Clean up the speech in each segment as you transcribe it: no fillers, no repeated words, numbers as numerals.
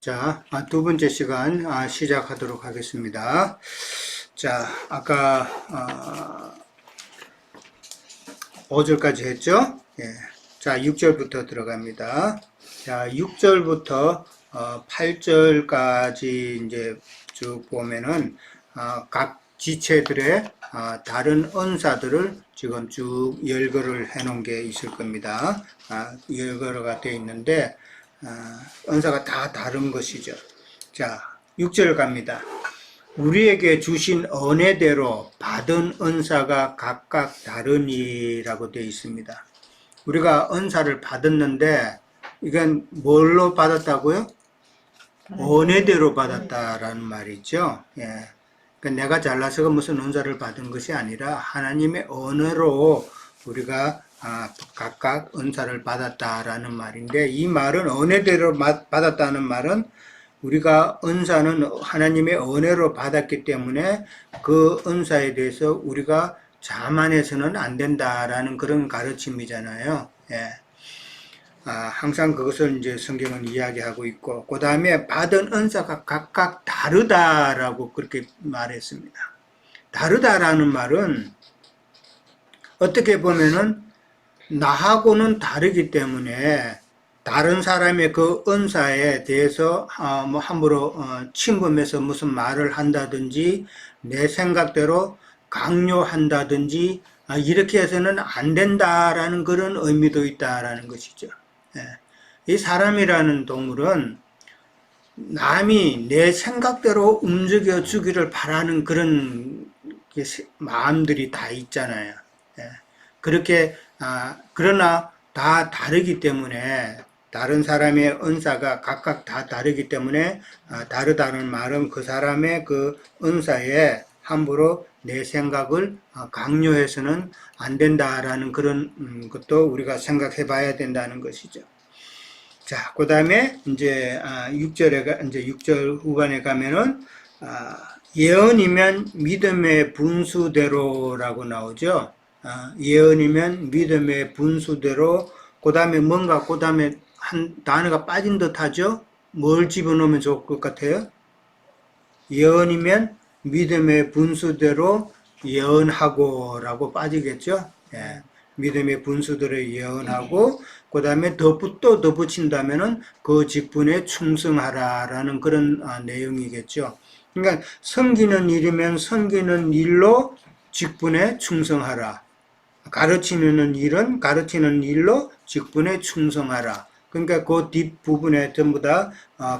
자, 두 번째 시간 시작하도록 하겠습니다. 자, 아까 5절까지 했죠? 예. 자, 6절부터 들어갑니다. 자, 6절부터 8절까지 이제 쭉 보면은 각 지체들의 다른 은사들을 지금 쭉 열거를 해 놓은 게 있을 겁니다. 열거가 되어 있는데 은사가 다 다른 것이죠. 자, 6절 갑니다. 우리에게 주신 은혜대로 받은 은사가 각각 다르니라고 되어 있습니다. 우리가 은사를 받았는데 이건 뭘로 받았다고요? 은혜대로 받았다라는 말이죠. 예. 그러니까 내가 잘나서가 무슨 은사를 받은 것이 아니라 하나님의 은혜로 우리가 각각 은사를 받았다라는 말인데, 이 말은 은혜대로 받았다는 말은 우리가 은사는 하나님의 은혜로 받았기 때문에 그 은사에 대해서 우리가 자만해서는 안 된다라는 그런 가르침이잖아요. 예. 항상 그것을 이제 성경은 이야기하고 있고, 그 다음에 받은 은사가 각각 다르다라고 그렇게 말했습니다. 다르다라는 말은 어떻게 보면은 나하고는 다르기 때문에 다른 사람의 그 은사에 대해서 뭐 함부로 침범해서 무슨 말을 한다든지 내 생각대로 강요한다든지 이렇게 해서는 안 된다라는 그런 의미도 있다라는 것이죠. 이 사람이라는 동물은 남이 내 생각대로 움직여 주기를 바라는 그런 마음들이 다 있잖아요. 그렇게 그러나 다 다르기 때문에, 다른 사람의 은사가 각각 다 다르기 때문에 다르다는 말은 그 사람의 그 은사에 함부로 내 생각을 강요해서는 안 된다라는 그런 것도 우리가 생각해 봐야 된다는 것이죠. 자, 그 다음에 이제 6절 후반에 가면은 예언이면 믿음의 분수대로라고 나오죠. 예언이면 믿음의 분수대로, 그 다음에 뭔가, 그 다음에 한 단어가 빠진 듯 하죠? 뭘 집어넣으면 좋을 것 같아요? 예언이면 믿음의 분수대로 예언하고 라고 빠지겠죠? 예. 믿음의 분수대로 예언하고, 그 다음에 또 덧붙인다면은 그 직분에 충성하라라는 그런 내용이겠죠. 그러니까 섬기는 일이면 섬기는 일로 직분에 충성하라. 가르치는 일은 가르치는 일로 직분에 충성하라. 그러니까 그 뒷부분에 전부 다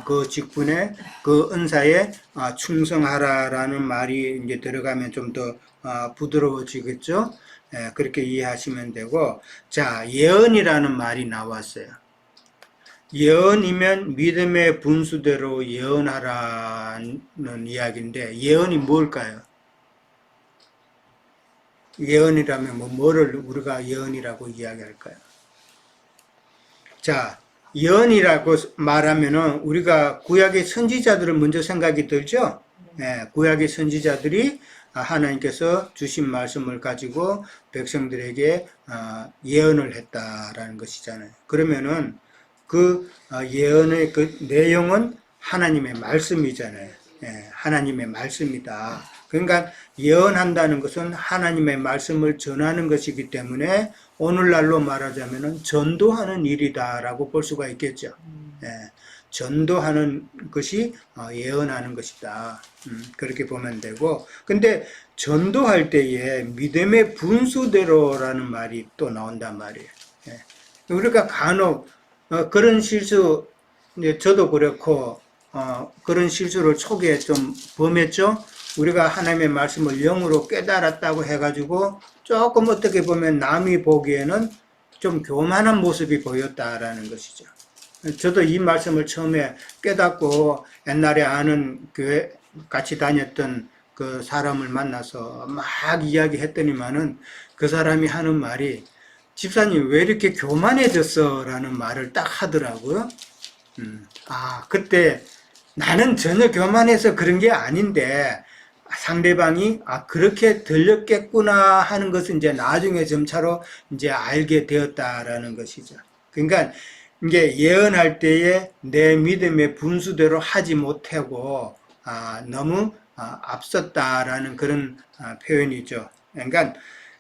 그 직분에, 그 은사에 충성하라라는 말이 이제 들어가면 좀 더 부드러워지겠죠. 예, 그렇게 이해하시면 되고, 자, 예언이라는 말이 나왔어요. 예언이면 믿음의 분수대로 예언하라는 이야기인데, 예언이 뭘까요? 예언이라면 뭐를 우리가 예언이라고 이야기할까요? 자, 예언이라고 말하면은 우리가 구약의 선지자들을 먼저 생각이 들죠? 예, 구약의 선지자들이 하나님께서 주신 말씀을 가지고 백성들에게 예언을 했다라는 것이잖아요. 그러면은 그 예언의 그 내용은 하나님의 말씀이잖아요. 예, 하나님의 말씀이다. 그러니까 예언한다는 것은 하나님의 말씀을 전하는 것이기 때문에 오늘날로 말하자면 전도하는 일이다라고 볼 수가 있겠죠. 예, 전도하는 것이 예언하는 것이다. 그렇게 보면 되고, 근데 전도할 때에 믿음의 분수대로라는 말이 또 나온단 말이에요. 예, 우리가 간혹 그런 실수, 저도 그렇고 그런 실수를 초기에 좀 범했죠. 우리가 하나님의 말씀을 영으로 깨달았다고 해가지고 조금 어떻게 보면 남이 보기에는 좀 교만한 모습이 보였다라는 것이죠. 저도 이 말씀을 처음에 깨닫고 옛날에 아는 교회 같이 다녔던 그 사람을 만나서 막 이야기했더니만은 그 사람이 하는 말이, 집사님 왜 이렇게 교만해졌어? 라는 말을 딱 하더라고요. 그때 나는 전혀 교만해서 그런 게 아닌데 상대방이 그렇게 들렸겠구나 하는 것은 이제 나중에 점차로 이제 알게 되었다라는 것이죠. 그러니까 이게 예언할 때에 내 믿음의 분수대로 하지 못하고 너무 앞섰다라는 그런 표현이죠. 그러니까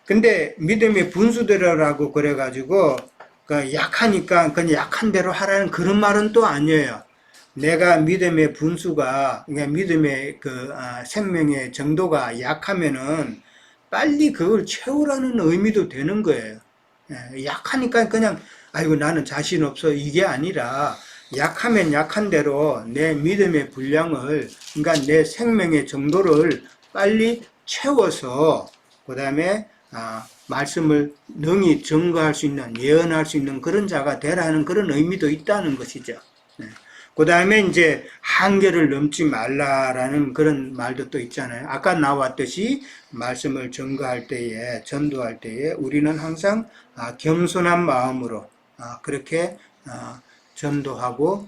근데 믿음의 분수대로라고 그래가지고 그 약하니까 그냥 약한 대로 하라는 그런 말은 또 아니에요. 내가 믿음의 분수가 그러니까 믿음의 그 생명의 정도가 약하면은 빨리 그걸 채우라는 의미도 되는 거예요. 약하니까 그냥 아이고 나는 자신 없어 이게 아니라 약하면 약한 대로 내 믿음의 분량을 그러니까 내 생명의 정도를 빨리 채워서 그 다음에 말씀을 능히 증거할 수 있는 예언할 수 있는 그런 자가 되라는 그런 의미도 있다는 것이죠. 그 다음에 이제 한계를 넘지 말라라는 그런 말도 또 있잖아요. 아까 나왔듯이 말씀을 증거할 때에, 전도할 때에 우리는 항상 겸손한 마음으로 그렇게 전도하고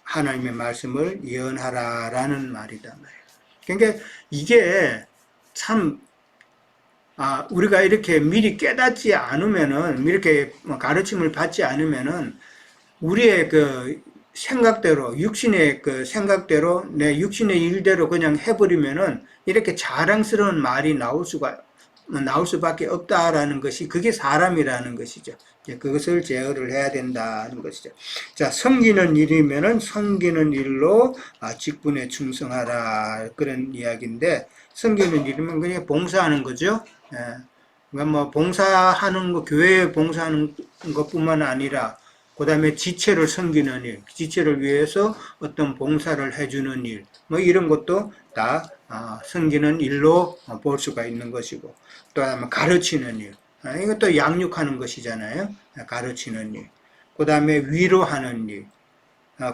하나님의 말씀을 예언하라라는 말이다 말이에요. 그러니까 이게 참 우리가 이렇게 미리 깨닫지 않으면은 이렇게 가르침을 받지 않으면은 우리의 그 생각대로 육신의 그 생각대로 내 육신의 일대로 그냥 해버리면은 이렇게 자랑스러운 말이 나올 수밖에 없다라는 것이 그게 사람이라는 것이죠. 그것을 제어를 해야 된다는 것이죠. 자, 섬기는 일이면은 섬기는 일로 직분에 충성하라 그런 이야기인데 섬기는 일이면 그냥 봉사하는 거죠. 예. 그러니까 뭐 봉사하는 거 교회에 봉사하는 것뿐만 아니라 그 다음에 지체를 섬기는 일, 지체를 위해서 어떤 봉사를 해주는 일, 뭐 이런 것도 다 섬기는 일로 볼 수가 있는 것이고, 또 다음에 가르치는 일, 이것도 양육하는 것이잖아요. 가르치는 일. 그 다음에 위로하는 일,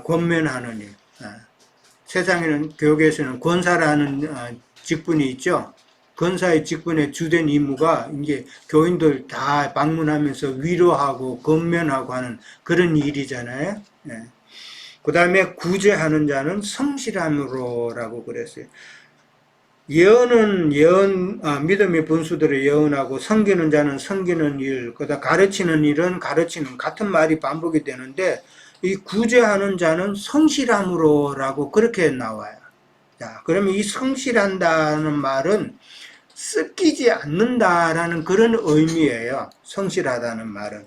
권면하는 일. 세상에는 교육에서는 권사라는 직분이 있죠. 권사의 직분의 주된 임무가 이제 교인들 다 방문하면서 위로하고 권면하고 하는 그런 일이잖아요. 그 다음에 구제하는 자는 성실함으로라고 그랬어요. 예언은 믿음의 분수대로 예언하고 섬기는 자는 섬기는 일, 그다음 가르치는 일은 가르치는 같은 말이 반복이 되는데 이 구제하는 자는 성실함으로라고 그렇게 나와요. 자, 그러면 이 성실한다는 말은 섞이지 않는다라는 그런 의미예요. 성실하다는 말은.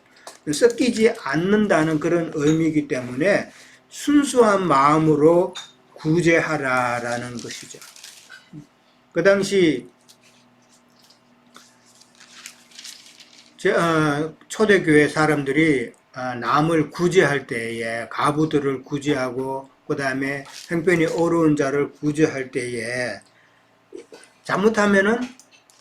섞이지 않는다는 그런 의미이기 때문에 순수한 마음으로 구제하라라는 것이죠. 그 당시 초대교회 사람들이 남을 구제할 때에 가부들을 구제하고 그 다음에 형편이 어려운 자를 구제할 때에 잘못하면은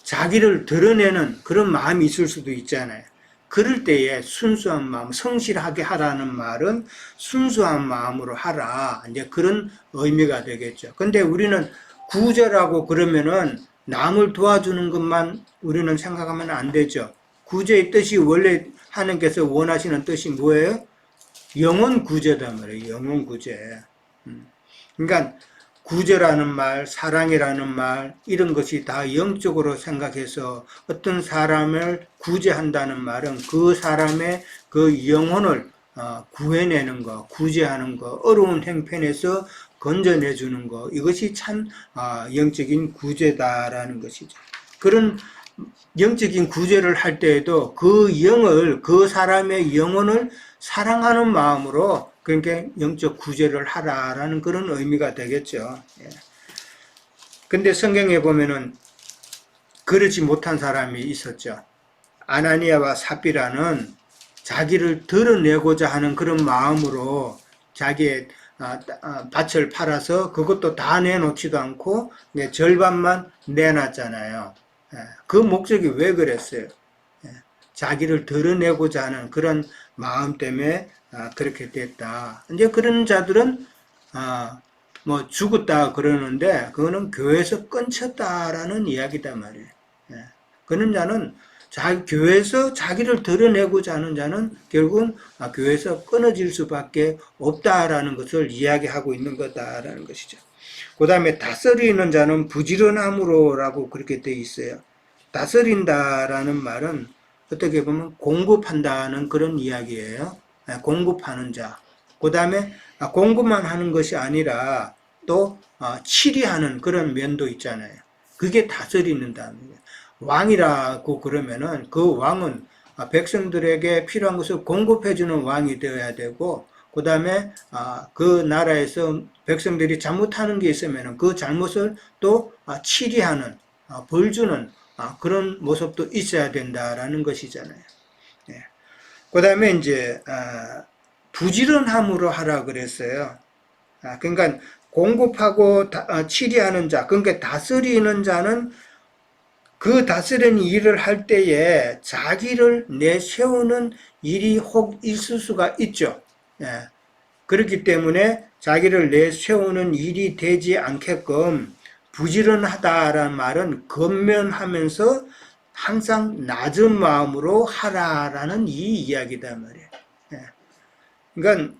자기를 드러내는 그런 마음이 있을 수도 있잖아요. 그럴 때에 순수한 마음, 성실하게 하라는 말은 순수한 마음으로 하라. 이제 그런 의미가 되겠죠. 근데 우리는 구제라고 그러면은 남을 도와주는 것만 우리는 생각하면 안 되죠. 구제의 뜻이 원래 하나님께서 원하시는 뜻이 뭐예요? 영혼 구제단 말이에요. 영혼 구제. 그러니까 구제라는 말, 사랑이라는 말 이런 것이 다 영적으로 생각해서 어떤 사람을 구제한다는 말은 그 사람의 그 영혼을 구해내는 거, 구제하는 거, 어려운 형편에서 건져내주는 거 이것이 참 영적인 구제다라는 것이죠. 그런 영적인 구제를 할 때에도 그 사람의 영혼을 사랑하는 마음으로 그러니까 영적 구제를 하라라는 그런 의미가 되겠죠. 근데 성경에 보면은 그러지 못한 사람이 있었죠. 아나니아와 삽비라는 자기를 드러내고자 하는 그런 마음으로 자기의 밭을 팔아서 그것도 다 내놓지도 않고 절반만 내놨잖아요. 그 목적이 왜 그랬어요? 자기를 드러내고자 하는 그런 마음 때문에 그렇게 됐다. 이제 그런 자들은 뭐 죽었다 그러는데 그거는 교회에서 끊쳤다라는 이야기단 말이에요. 그런 자는 교회에서 자기를 드러내고자 하는 자는 결국은 교회에서 끊어질 수밖에 없다라는 것을 이야기하고 있는 거다라는 것이죠. 그 다음에 다스리는 자는 부지런함으로라고 그렇게 되어 있어요. 다스린다라는 말은 어떻게 보면 공급한다는 그런 이야기예요. 공급하는 자. 그 다음에 공급만 하는 것이 아니라 또 치리하는 그런 면도 있잖아요. 그게 다스리는 단어예요. 왕이라고 그러면은 그 왕은 백성들에게 필요한 것을 공급해주는 왕이 되어야 되고, 그 다음에 그 나라에서 백성들이 잘못하는 게 있으면 그 잘못을 또 치리하는, 벌주는 그런 모습도 있어야 된다라는 것이잖아요. 예. 그 다음에 이제 부지런함으로 하라 그랬어요. 그러니까 공급하고 치리하는 자, 그러니까 다스리는 자는 그 다스리는 일을 할 때에 자기를 내세우는 일이 혹 있을 수가 있죠. 예. 그렇기 때문에 자기를 내세우는 일이 되지 않게끔 부지런하다라는 말은 건면하면서 항상 낮은 마음으로 하라라는 이 이야기다 말이에요. 예. 그러니까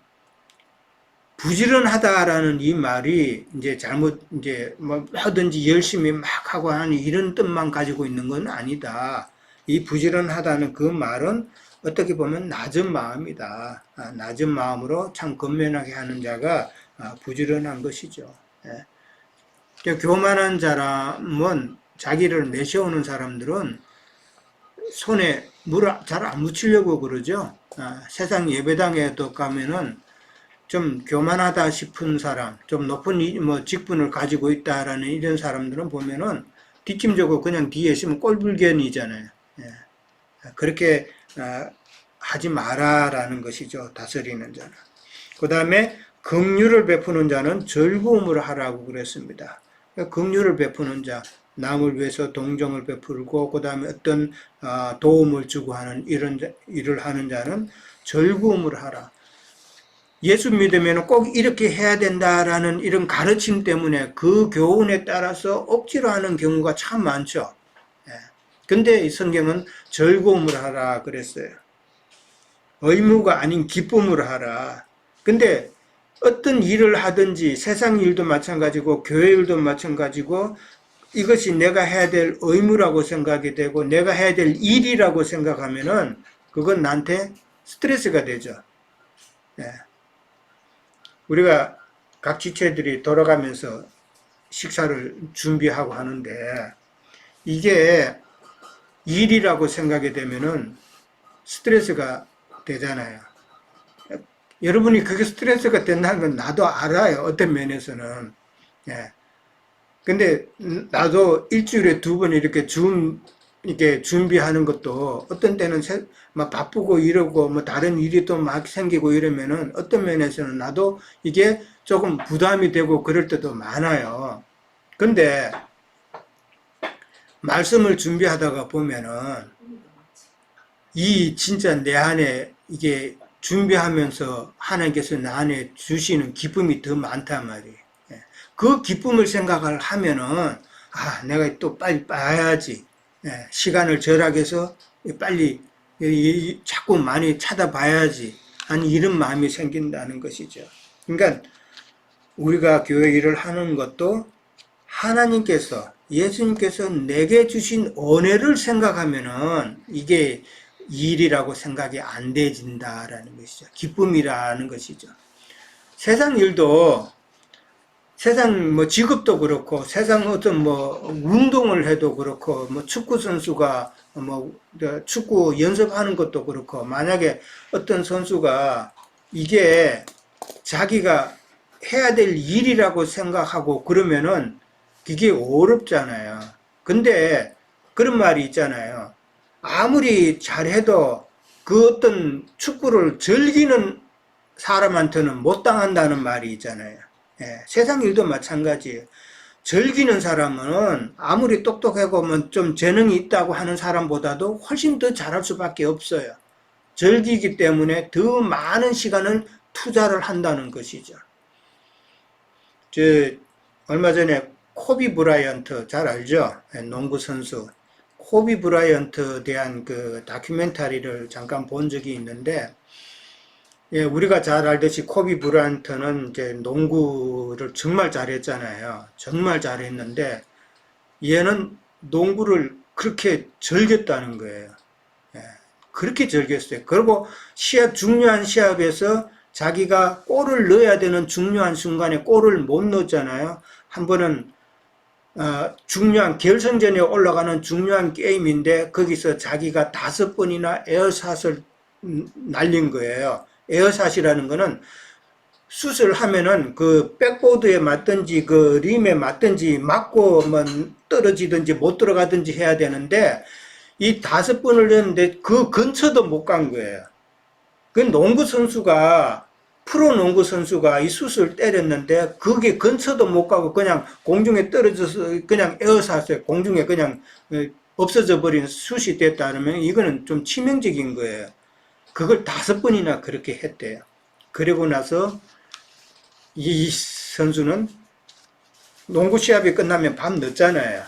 부지런하다라는 이 말이 이제 잘못 이제 뭐 하든지 열심히 막 하고 하는 이런 뜻만 가지고 있는 건 아니다. 이 부지런하다는 그 말은 어떻게 보면 낮은 마음이다. 낮은 마음으로 참 건면하게 하는 자가 부지런한 것이죠. 예. 교만한 사람은 자기를 내세우는 사람들은 손에 물 잘 안 묻히려고 그러죠. 세상 예배당에 또 가면은 좀 교만하다 싶은 사람, 좀 높은 직분을 가지고 있다라는 이런 사람들은 보면은 뒷짐지고 그냥 뒤에 있으면 꼴불견이잖아요. 예. 그렇게 하지 마라라는 것이죠. 다스리는 자는. 그 다음에 긍휼을 베푸는 자는 즐거움으로 하라고 그랬습니다. 긍휼을 베푸는 자, 남을 위해서 동정을 베풀고 그 다음에 어떤 도움을 주고 하는 이런 일을 하는 자는 즐거움으로 하라. 예수 믿으면 꼭 이렇게 해야 된다라는 이런 가르침 때문에 그 교훈에 따라서 억지로 하는 경우가 참 많죠. 근데 이 성경은 즐거움을 하라 그랬어요. 의무가 아닌 기쁨을 하라. 근데 어떤 일을 하든지 세상 일도 마찬가지고 교회 일도 마찬가지고 이것이 내가 해야 될 의무라고 생각이 되고 내가 해야 될 일이라고 생각하면은 그건 나한테 스트레스가 되죠. 우리가 각 지체들이 돌아가면서 식사를 준비하고 하는데 이게 일이라고 생각이 되면은 스트레스가 되잖아요. 여러분이 그게 스트레스가 된다는 건 나도 알아요. 어떤 면에서는. 예. 근데 나도 일주일에 2번 이렇게 준비하는 것도 어떤 때는 막 바쁘고 이러고 뭐 다른 일이 또 막 생기고 이러면은 어떤 면에서는 나도 이게 조금 부담이 되고 그럴 때도 많아요. 근데 말씀을 준비하다가 보면은 이 진짜 내 안에 이게 준비하면서 하나님께서 내 안에 주시는 기쁨이 더 많단 말이에요. 그 기쁨을 생각을 하면은 내가 또 빨리 봐야지. 시간을 절약해서 빨리 자꾸 많이 찾아봐야지 하는 이런 마음이 생긴다는 것이죠. 그러니까 우리가 교회 일을 하는 것도 하나님께서 예수님께서 내게 주신 은혜를 생각하면은 이게 일이라고 생각이 안 되진다라는 것이죠. 기쁨이라는 것이죠. 세상 일도 세상 직업도 그렇고 세상 어떤 운동을 해도 그렇고 축구 선수가 축구 연습하는 것도 그렇고 만약에 어떤 선수가 이게 자기가 해야 될 일이라고 생각하고 그러면은 그게 어렵잖아요. 근데 그런 말이 있잖아요. 아무리 잘해도 그 어떤 축구를 즐기는 사람한테는 못 당한다는 말이 있잖아요. 세상 일도 마찬가지예요. 즐기는 사람은 아무리 똑똑하고 좀 재능이 있다고 하는 사람보다도 훨씬 더 잘할 수밖에 없어요. 즐기기 때문에 더 많은 시간을 투자를 한다는 것이죠. 얼마 전에 코비 브라이언트 잘 알죠? 농구 선수. 코비 브라이언트에 대한 그 다큐멘터리를 잠깐 본 적이 있는데, 우리가 잘 알듯이 코비 브라이언트는 이제 농구를 정말 잘했잖아요. 정말 잘했는데, 얘는 농구를 그렇게 즐겼다는 거예요. 그렇게 즐겼어요. 그리고 중요한 시합에서 자기가 골을 넣어야 되는 중요한 순간에 골을 못 넣었잖아요. 한 번은 중요한 결승전에 올라가는 중요한 게임인데 거기서 자기가 5번이나 에어샷을 날린 거예요. 에어샷이라는 거는 슛을 하면은 그 백보드에 맞든지 그 림에 맞든지 맞고 뭐 떨어지든지 못 들어가든지 해야 되는데 이 5번을 넣었는데 그 근처도 못 간 거예요. 그 농구 선수가 프로 농구 선수가 이 슛을 때렸는데 그게 근처도 못 가고 그냥 공중에 떨어져서 그냥 에어샷에 공중에 그냥 없어져 버린 슛이 됐다 그러면 이거는 좀 치명적인 거예요. 그걸 5번이나 그렇게 했대요. 그리고 나서 이 선수는 농구 시합이 끝나면 밤 늦잖아요.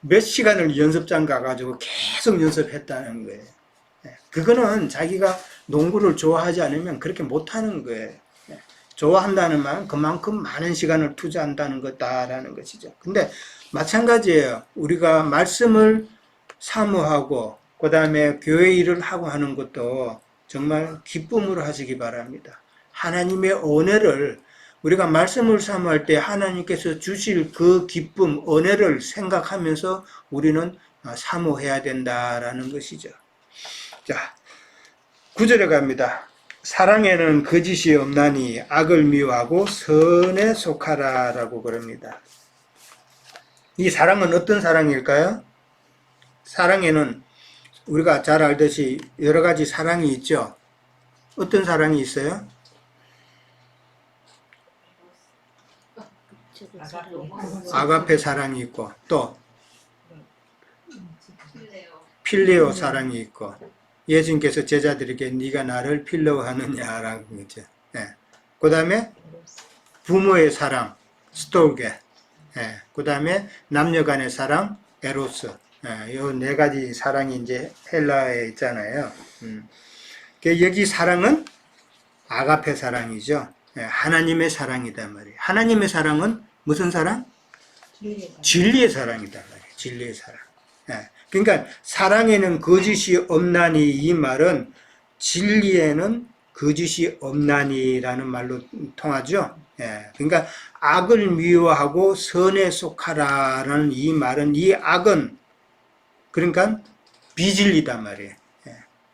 몇 시간을 연습장 가가지고 계속 연습했다는 거예요. 그거는 자기가 농구를 좋아하지 않으면 그렇게 못하는 거예요. 좋아한다는 말은 그만큼 많은 시간을 투자한다는 거다라는 것이죠. 근데 마찬가지예요. 우리가 말씀을 사모하고 그 다음에 교회 일을 하고 하는 것도 정말 기쁨으로 하시기 바랍니다. 하나님의 은혜를 우리가 말씀을 사모할 때 하나님께서 주실 그 기쁨, 은혜를 생각하면서 우리는 사모해야 된다라는 것이죠. 자, 9절에 갑니다. 사랑에는 거짓이 없나니 악을 미워하고 선에 속하라 라고 그럽니다. 이 사랑은 어떤 사랑일까요? 사랑에는 우리가 잘 알듯이 여러 가지 사랑이 있죠. 어떤 사랑이 있어요? 아가페 사랑이 있고 또 필레오 사랑이 있고 예수님께서 제자들에게 네가 나를 필레오하느냐라고 그러죠. 그 다음에 부모의 사랑 스토게, 그 다음에 남녀간의 사랑 에로스, 요 4가지 사랑이 이제 헬라에 있잖아요. 여기 사랑은 아가페 사랑이죠. 하나님의 사랑이단 말이에요. 하나님의 사랑은 무슨 사랑? 진리의 사랑이단 말이에요. 진리의 사랑. 그러니까 사랑에는 거짓이 없나니 이 말은 진리에는 거짓이 없나니라는 말로 통하죠. 그러니까 악을 미워하고 선에 속하라라는 이 말은 이 악은 그러니까 비진리단 말이에요.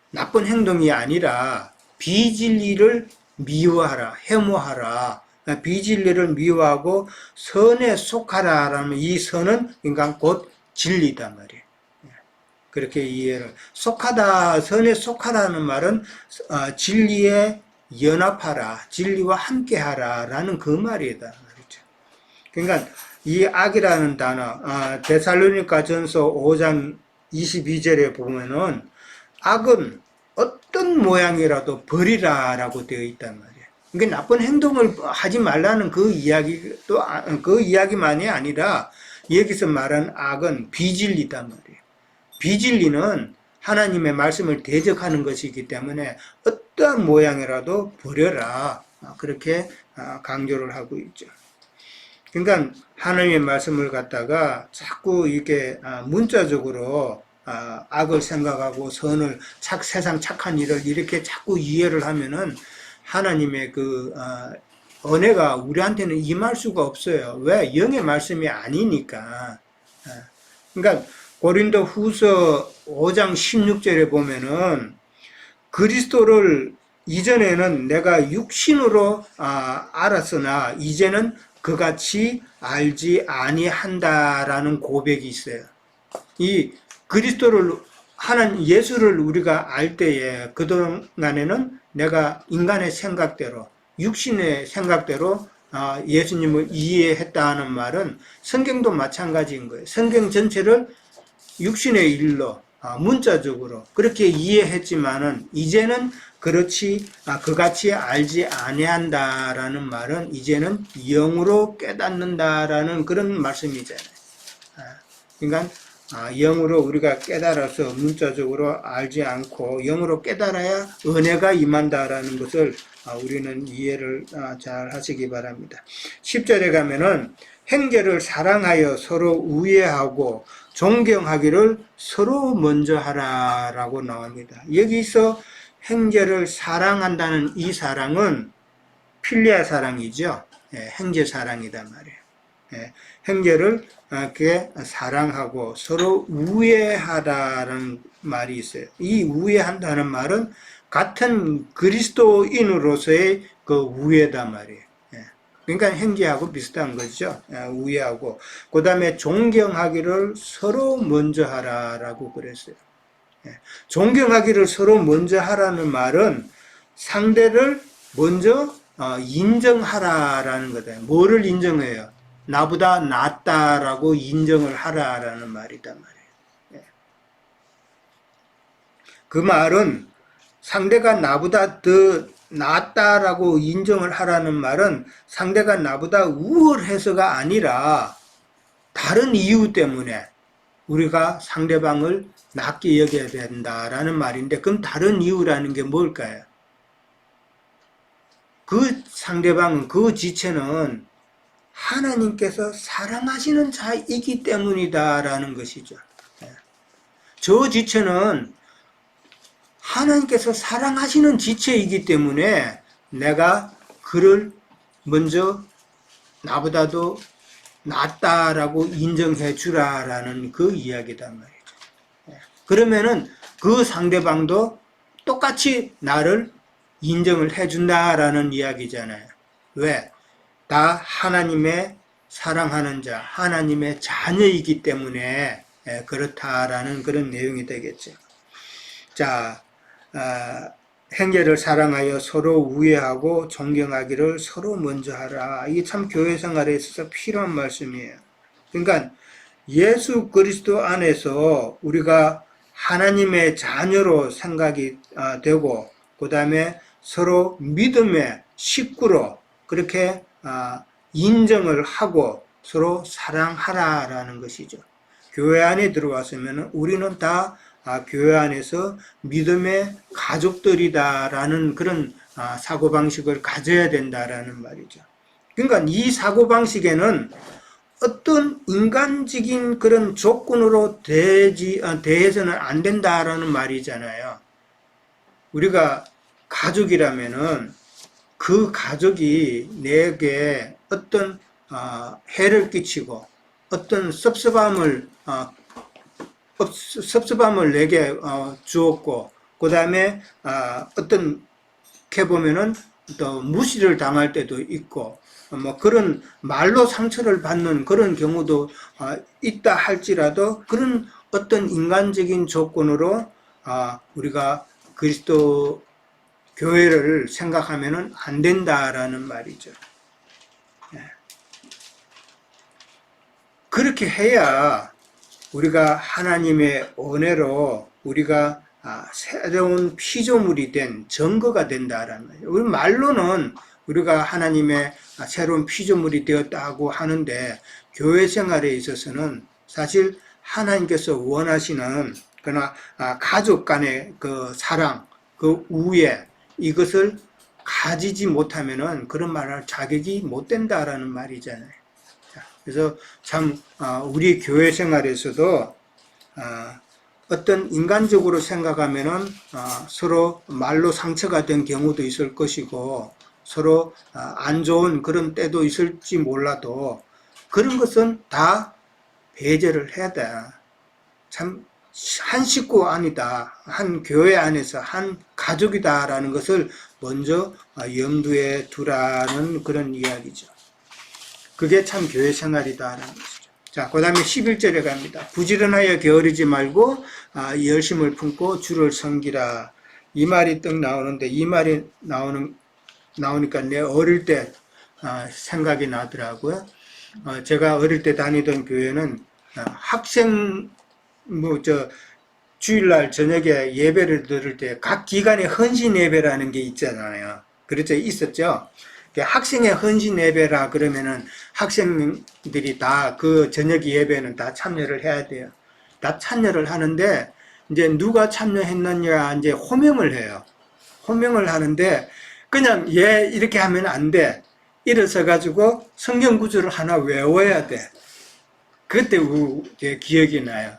나쁜 행동이 아니라 비진리를 미워하라, 혐오하라. 비진리를 미워하고 선에 속하라라는 이 선은 그러니까 곧 진리단 말이에요. 그렇게 이해를 속하다, 선에 속하라는 말은 진리에 연합하라, 진리와 함께하라라는 그 말이다 말이죠. 그러니까 이 악이라는 단어, 데살로니가전서 5장 22절에 보면은 악은 어떤 모양이라도 버리라라고 되어 있단 말이에요. 그러니까 나쁜 행동을 하지 말라는 그 이야기도 그 이야기만이 아니라 여기서 말하는 악은 비진리단 말이에요. 비진리는 하나님의 말씀을 대적하는 것이기 때문에 어떠한 모양이라도 버려라. 그렇게 강조를 하고 있죠. 그러니까 하나님의 말씀을 갖다가 자꾸 이렇게 문자적으로 악을 생각하고 선을 세상 착한 일을 이렇게 자꾸 이해를 하면은 하나님의 그 은혜가 우리한테는 임할 수가 없어요. 왜? 영의 말씀이 아니니까. 그러니까 고린도 후서 5장 16절에 보면은 그리스도를 이전에는 내가 육신으로 알았으나 이제는 그같이 알지 아니한다라는 고백이 있어요. 이 그리스도를 예수를 우리가 알 때에 그동안에는 내가 인간의 생각대로 육신의 생각대로 예수님을 이해했다는 말은 성경도 마찬가지인 거예요. 성경 전체를 육신의 일로 문자적으로 그렇게 이해했지만은 이제는 그렇지 그같이 알지 아니한다라는 말은 이제는 영으로 깨닫는다라는 그런 말씀이잖아요. 그러니까 영으로 우리가 깨달아서 문자적으로 알지 않고 영으로 깨달아야 은혜가 임한다라는 것을 우리는 이해를 잘 하시기 바랍니다. 10절에 가면은 형제를 사랑하여 서로 우애하고 존경하기를 서로 먼저 하라라고 나옵니다. 여기서 형제를 사랑한다는 이 사랑은 필리아 사랑이죠. 형제 사랑이다 말이에요. 형제를 이렇게 사랑하고 서로 우애하다라는 말이 있어요. 이 우애한다는 말은 같은 그리스도인으로서의 그 우애다 말이에요. 그러니까 형제하고 비슷한 거죠. 우애하고. 그 다음에 존경하기를 서로 먼저 하라라고 그랬어요. 존경하기를 서로 먼저 하라는 말은 상대를 먼저 인정하라라는 거다. 뭐를 인정해요? 나보다 낫다라고 인정을 하라라는 말이다 말이에요. 그 말은 상대가 나보다 더 낫다라고 인정을 하라는 말은 상대가 나보다 우월해서가 아니라 다른 이유 때문에 우리가 상대방을 낮게 여겨야 된다라는 말인데, 그럼 다른 이유라는 게 뭘까요? 그 상대방은, 그 지체는 하나님께서 사랑하시는 자이기 때문이다라는 것이죠. 저 지체는 하나님께서 사랑하시는 지체이기 때문에 내가 그를 먼저 나보다도 낫다라고 인정해 주라라는 그 이야기단 말이죠. 그러면은 그 상대방도 똑같이 나를 인정을 해 준다라는 이야기잖아요. 왜? 다 하나님의 사랑하는 자, 하나님의 자녀이기 때문에 그렇다라는 그런 내용이 되겠죠. 자, 형제를 사랑하여 서로 우애하고 존경하기를 서로 먼저 하라. 이게 참 교회 생활에 있어서 필요한 말씀이에요. 그러니까 예수 그리스도 안에서 우리가 하나님의 자녀로 생각이 되고, 그 다음에 서로 믿음의 식구로 그렇게 인정을 하고 서로 사랑하라라는 것이죠. 교회 안에 들어왔으면 우리는 다 교회 안에서 믿음의 가족들이다라는 그런 사고방식을 가져야 된다라는 말이죠. 그러니까 이 사고방식에는 어떤 인간적인 그런 조건으로 대해서는 안 된다라는 말이잖아요. 우리가 가족이라면은 그 가족이 내게 어떤 해를 끼치고 어떤 섭섭함을 내게 주었고, 그 다음에 어떤 게 보면은 또 무시를 당할 때도 있고, 뭐 그런 말로 상처를 받는 그런 경우도 있다 할지라도, 그런 어떤 인간적인 조건으로 우리가 그리스도 교회를 생각하면은 안 된다라는 말이죠. 그렇게 해야 우리가 하나님의 은혜로 우리가 새로운 피조물이 된 증거가 된다라는 거예요. 우리 말로는 우리가 하나님의 새로운 피조물이 되었다고 하는데, 교회 생활에 있어서는 사실 하나님께서 원하시는 그러나 가족 간의 그 사랑, 그 우애, 이것을 가지지 못하면은 그런 말할 자격이 못 된다라는 말이잖아요. 그래서 참 우리 교회 생활에서도 어떤 인간적으로 생각하면은 서로 말로 상처가 된 경우도 있을 것이고, 서로 안 좋은 그런 때도 있을지 몰라도 그런 것은 다 배제를 해야 돼. 참 한 식구 아니다, 한 교회 안에서 한 가족이다라는 것을 먼저 염두에 두라는 그런 이야기죠. 그게 참 교회 생활이다라는 것이죠. 자, 그 다음에 11절에 갑니다. 부지런하여 게으르지 말고 열심을 품고 주를 섬기라. 이 말이 딱 나오는데, 이 말이 나오니까 내 어릴 때 생각이 나더라고요. 제가 어릴 때 다니던 교회는 학생 주일날 저녁에 예배를 들을 때 각 기관의 헌신 예배라는 게 있잖아요. 그렇죠? 있었죠? 학생의 헌신 예배라 그러면은 학생들이 다 그 저녁 예배는 다 참여를 해야 돼요. 다 참여를 하는데, 이제 누가 참여했느냐, 이제 호명을 해요. 호명을 하는데, 그냥 얘 이렇게 하면 안 돼. 일어서 가지고 성경 구절을 하나 외워야 돼. 그때 제 기억이 나요.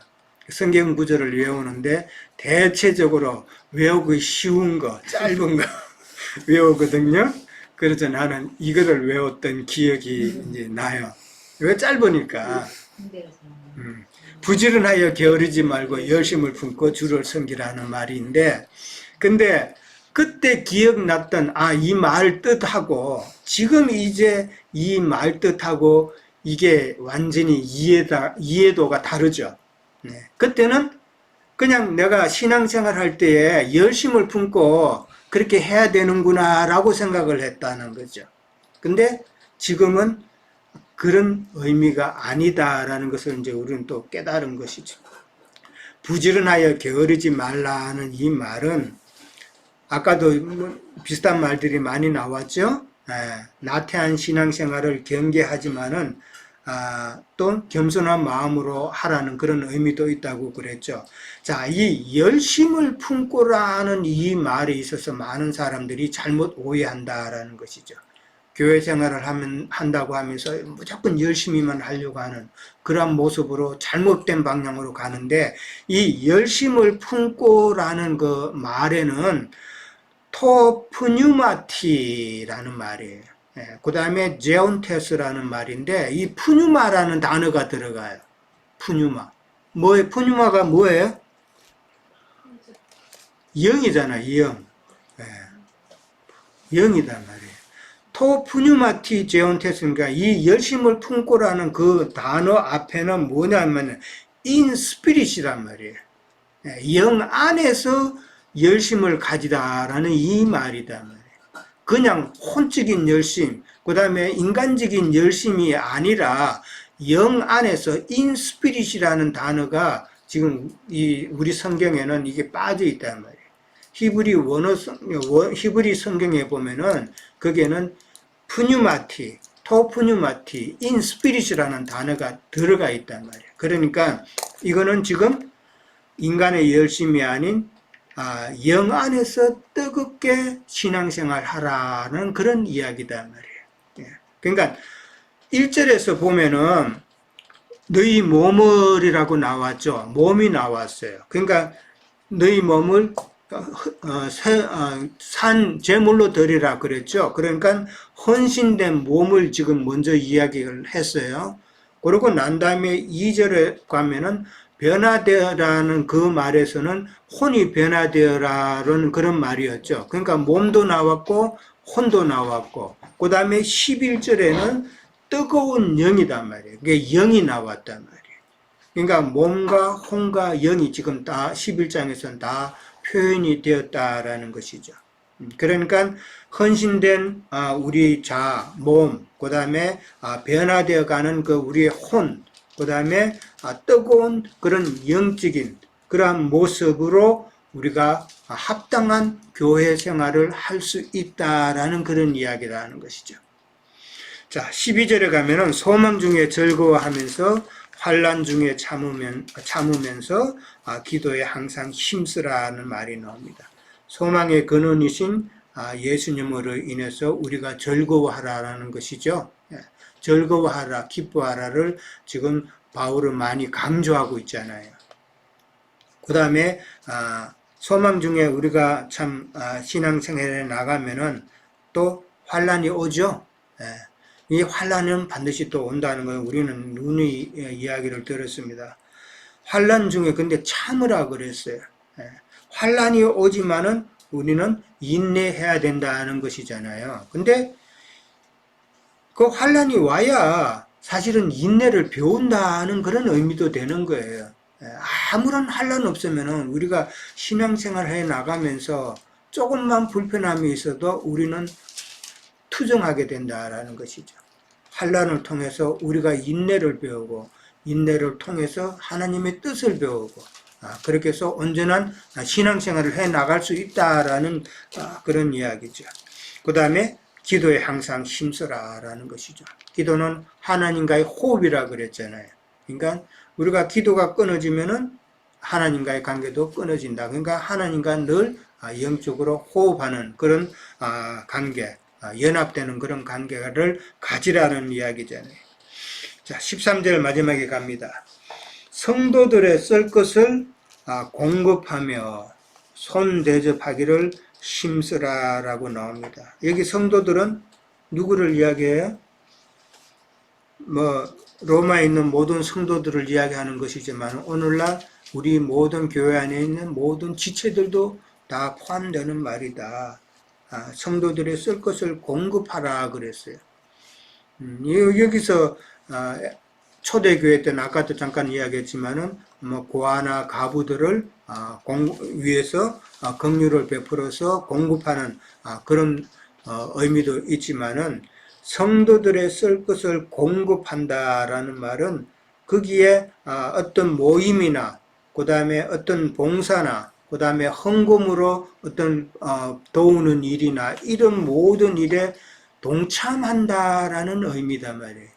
성경 구절을 외우는데 대체적으로 외우기 쉬운 거, 짧은 거 외우거든요. 그래서 나는 이거를 외웠던 기억이 이제 나요. 왜 짧으니까. 부지런하여 게으르지 말고 열심을 품고 주를 섬기라는 말인데, 근데 그때 기억났던 이 말 뜻하고 지금 이제 이 말 뜻하고 이게 완전히 이해도가 다르죠. 네. 그때는 그냥 내가 신앙생활 할 때에 열심을 품고 그렇게 해야 되는구나 라고 생각을 했다는 거죠. 근데 지금은 그런 의미가 아니다라는 것을 이제 우리는 또 깨달은 것이죠. 부지런하여 게으르지 말라는 이 말은 아까도 비슷한 말들이 많이 나왔죠. 나태한 신앙생활을 경계하지만은 또 겸손한 마음으로 하라는 그런 의미도 있다고 그랬죠. 자, 이 열심을 품고라는 이 말에 있어서 많은 사람들이 잘못 오해한다라는 것이죠. 교회 생활을 한다고 하면서 무조건 열심히만 하려고 하는 그러한 모습으로 잘못된 방향으로 가는데, 이 열심을 품고라는 그 말에는 토프뉴마티라는 말이에요. 그 다음에 제온테스라는 말인데, 이 푸뉴마라는 단어가 들어가요. 푸뉴마. 푸뉴마가 뭐예요? 영이잖아요, 영. 영이단 말이에요. 토푸뉴마티 제온테스니까 이 열심을 품고라는 그 단어 앞에는 뭐냐면 인스피릿이란 말이에요. 영 안에서 열심을 가지다라는 이 말이다 말이에요. 그냥 혼적인 열심, 그 다음에 인간적인 열심이 아니라 영 안에서 인스피릿이라는 단어가 지금 우리 성경에는 이게 빠져 있단 말이에요. 히브리 성경에 보면은 거기에는 푸뉴마티, 토푸뉴마티, 인스피릿이라는 단어가 들어가 있단 말이에요. 그러니까 이거는 지금 인간의 열심이 아닌 영 안에서 뜨겁게 신앙생활 하라는 그런 이야기다 말이에요. 그러니까 1절에서 보면은 너희 몸을이라고 나왔죠. 몸이 나왔어요. 그러니까 너희 몸을 산 제물로 드리라 그랬죠. 그러니까 헌신된 몸을 지금 먼저 이야기를 했어요. 그러고 난 다음에 2절에 가면은 변화되어라는 그 말에서는 혼이 변화되어라는 그런 말이었죠. 그러니까 몸도 나왔고 혼도 나왔고, 그 다음에 11절에는 뜨거운 영이단 말이에요. 그게 영이 나왔단 말이에요. 그러니까 몸과 혼과 영이 지금 다 11장에서는 다 표현이 되었다라는 것이죠. 그러니까 헌신된 우리 몸, 그 다음에 변화되어 가는 그 우리의 혼, 그 다음에 뜨거운 그런 영적인 그러한 모습으로 우리가 합당한 교회 생활을 할 수 있다라는 그런 이야기라는 것이죠. 자, 12절에 가면은 소망 중에 즐거워하면서 환난 중에 참으면서 기도에 항상 힘쓰라는 말이 나옵니다. 소망의 근원이신 예수님으로 인해서 우리가 즐거워하라는 것이죠. 즐거워하라, 기뻐하라를 지금 바울은 많이 강조하고 있잖아요. 그 다음에 소망 중에 우리가 참 신앙생활에 나가면은 또 환난이 오죠. 이 환난은 반드시 또 온다는 걸 우리는 누누이 이야기를 들었습니다. 환난 중에 근데 참으라 그랬어요. 환난이 오지만은 우리는 인내해야 된다는 것이잖아요. 근데 그 환난이 와야 사실은 인내를 배운다는 그런 의미도 되는 거예요. 아무런 환난 없으면은 우리가 신앙생활 해 나가면서 조금만 불편함이 있어도 우리는 투정하게 된다라는 것이죠. 환난을 통해서 우리가 인내를 배우고, 인내를 통해서 하나님의 뜻을 배우고, 그렇게 해서 온전한 신앙생활을 해 나갈 수 있다라는 그런 이야기죠. 그 다음에 기도에 항상 힘써라라는 것이죠. 기도는 하나님과의 호흡이라 그랬잖아요. 그러니까 우리가 기도가 끊어지면은 하나님과의 관계도 끊어진다. 그러니까 하나님과 늘 영적으로 호흡하는 그런 관계, 연합되는 그런 관계를 가지라는 이야기잖아요. 자, 13절 마지막에 갑니다. 성도들의 쓸 것을 공급하며 손 대접하기를 힘쓰라라고 나옵니다. 여기 성도들은 누구를 이야기해요? 로마에 있는 모든 성도들을 이야기하는 것이지만 오늘날 우리 모든 교회 안에 있는 모든 지체들도 다 포함되는 말이다. 성도들의 쓸 것을 공급하라 그랬어요. 여기서 초대교회 때는 아까도 잠깐 이야기했지만은 고아나 가부들을 위해서 긍휼을 베풀어서 공급하는 그런 의미도 있지만은 성도들의 쓸 것을 공급한다라는 말은 거기에 어떤 모임이나 그 다음에 어떤 봉사나 그 다음에 헌금으로 어떤 도우는 일이나 이런 모든 일에 동참한다라는 의미단 말이에요.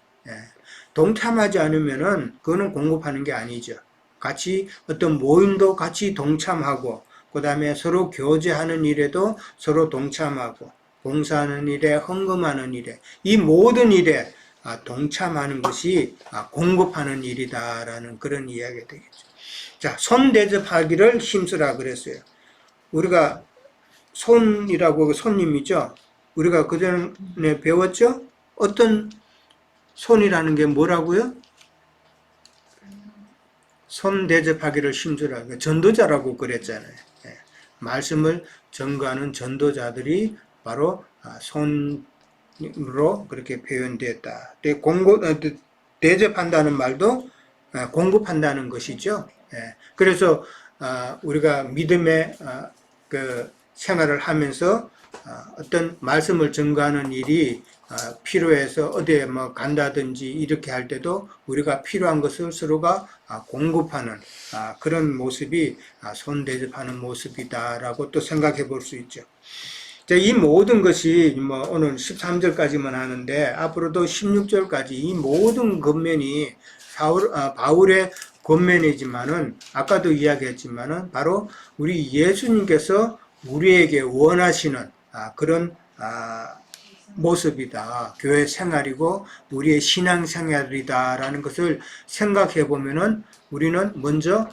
동참하지 않으면은 그거는 공급하는 게 아니죠. 같이 어떤 모임도 같이 동참하고 그 다음에 서로 교제하는 일에도 서로 동참하고 봉사하는 일에 헌금하는 일에 이 모든 일에 동참하는 것이 공급하는 일이다라는 그런 이야기가 되겠죠. 자, 손 대접하기를 힘쓰라 그랬어요. 우리가 손이라고 손님이죠. 우리가 그전에 배웠죠? 어떤 손이라는 게 뭐라고요? 손 대접하기를 힘쓰라. 전도자라고 그랬잖아요. 말씀을 전가하는 전도자들이 바로 손으로 그렇게 표현되었다. 대접한다는 말도 공급한다는 것이죠. 그래서 우리가 믿음의 그 생활을 하면서 어떤 말씀을 전가하는 일이 필요해서 어디에 간다든지 이렇게 할 때도 우리가 필요한 것을 서로가 공급하는 그런 모습이 손 대접하는 모습이다라고 또 생각해 볼 수 있죠. 이 모든 것이 오늘 13절까지만 하는데 앞으로도 16절까지 이 모든 겉면이 바울의 겉면이지만은 아까도 이야기했지만은 바로 우리 예수님께서 우리에게 원하시는 그런 모습이다. 교회 생활이고 우리의 신앙 생활이다라는 것을 생각해 보면은 우리는 먼저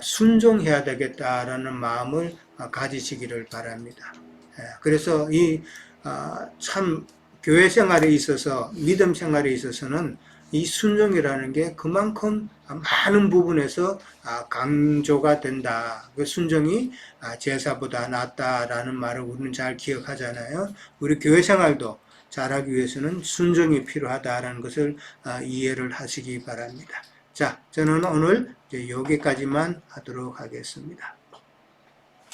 순종해야 되겠다라는 마음을 가지시기를 바랍니다. 그래서 참 교회 생활에 있어서 믿음 생활에 있어서는 이 순종이라는 게 그만큼 많은 부분에서 강조가 된다. 그 순종이 제사보다 낫다라는 말을 우리는 잘 기억하잖아요. 우리 교회 생활도 잘하기 위해서는 순종이 필요하다라는 것을 이해를 하시기 바랍니다. 자, 저는 오늘 여기까지만 하도록 하겠습니다.